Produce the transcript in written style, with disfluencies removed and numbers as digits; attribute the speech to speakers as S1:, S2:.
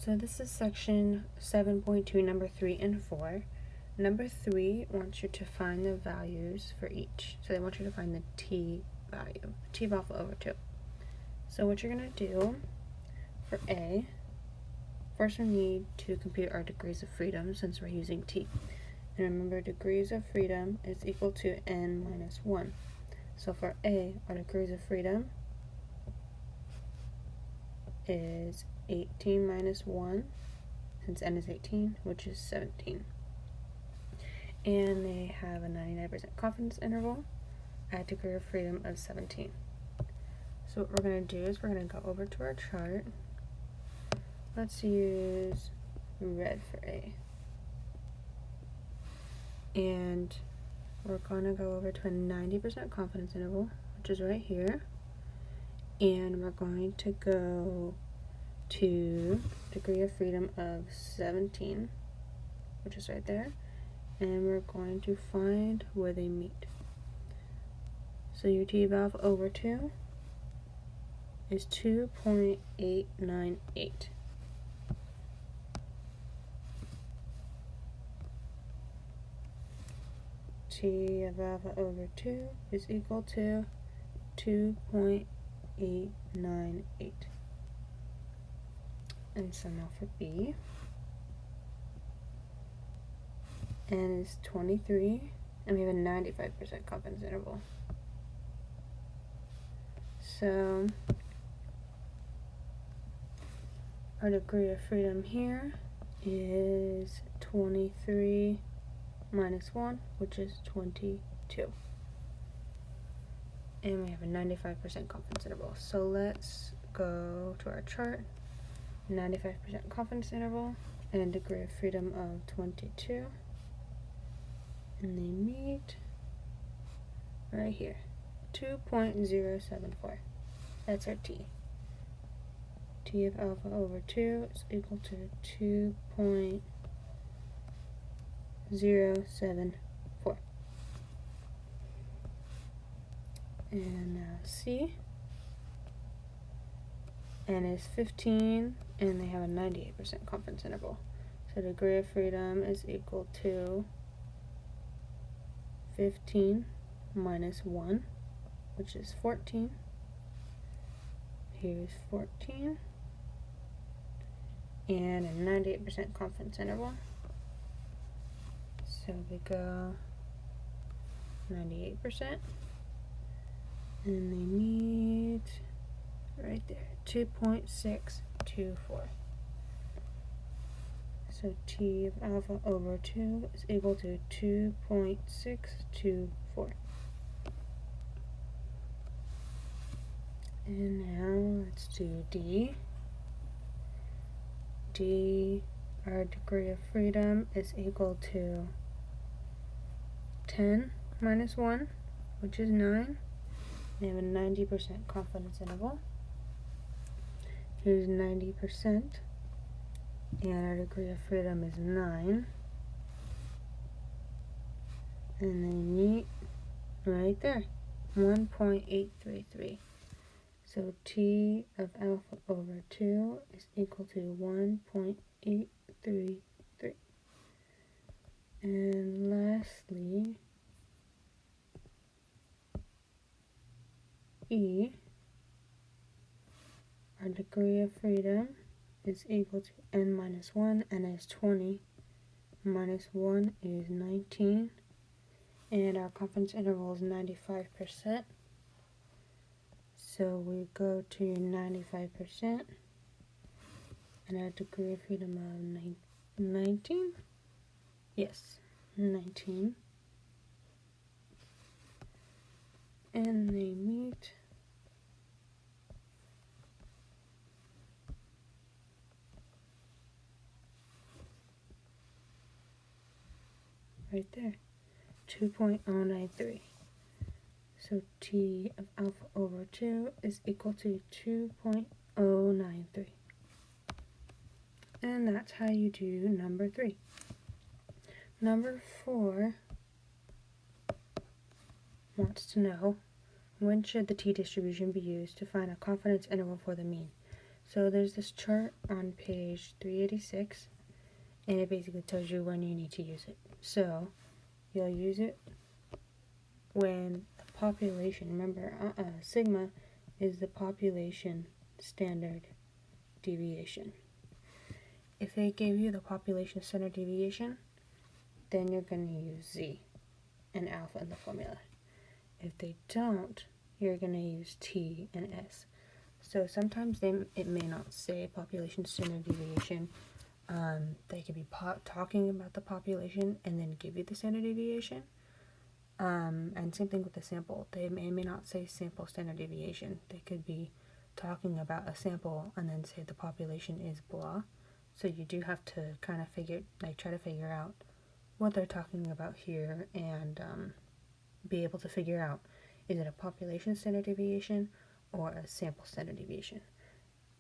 S1: So this is section 7.2, number 3 and 4. Number 3 wants you to find the values for each. So they want you to find the t value, t of alpha over 2. So what you're going to do for A, first we need to compute our degrees of freedom since we're using t. And remember, degrees of freedom is equal to n minus 1. So for A, our degrees of freedom is 18 minus 1, since n is 18, which is 17. And they have a 99% confidence interval at degree of freedom of 17. So what we're going to do is we're going to go over to our chart. Let's use red for A. And we're going to go over to a 90% confidence interval, which is right here. And we're going to go to degree of freedom of 17, which is right there. And we're going to find where they meet. So your t of alpha over 2 is 2.898. T of alpha over 2 is equal to 2.898. And so now for B, n is 23, and we have a 95% confidence interval. So our degree of freedom here is 23 minus 1, which is 22. And we have a 95% confidence interval. So let's go to our chart. 95% confidence interval and degree of freedom of 22. And they meet right here, 2.074. That's our t. T of alpha over 2 is equal to 2.074. And now C, n is 15, and they have a 98% confidence interval. So degree of freedom is equal to 15 minus 1, which is 14. Here's 14. And a 98% confidence interval. So we go 98. And they meet right there, 2.624. So t of alpha over 2 is equal to 2.624. And now let's do D. D, our degree of freedom is equal to 10 minus 1, which is 9. They have a 90% confidence interval. Here's 90%. And our degree of freedom is 9. And they meet right there, 1.833. So t of alpha over 2 is equal to 1.833. And lastly, E, our degree of freedom is equal to n minus 1, n is 20, minus 1 is 19, and our confidence interval is 95%. So we go to 95%, and our degree of freedom of 19, yes, 19, and they meet right there, 2.093. So t of alpha over 2 is equal to 2.093. And that's how you do number 3. Number 4 wants to know, when should the t-distribution be used to find a confidence interval for the mean? So there's this chart on page 386, and it basically tells you when you need to use it. So you'll use it when the population, remember, sigma is the population standard deviation. If they gave you the population standard deviation, then you're going to use z and alpha in the formula. If they don't, you're going to use t and s. So sometimes it may not say population standard deviation. They could be talking about the population and then give you the standard deviation. And same thing with the sample. They may not say sample standard deviation. They could be talking about a sample and then say the population is blah. So you do have to kind of try to figure out what they're talking about here and be able to figure out, is it a population standard deviation or a sample standard deviation?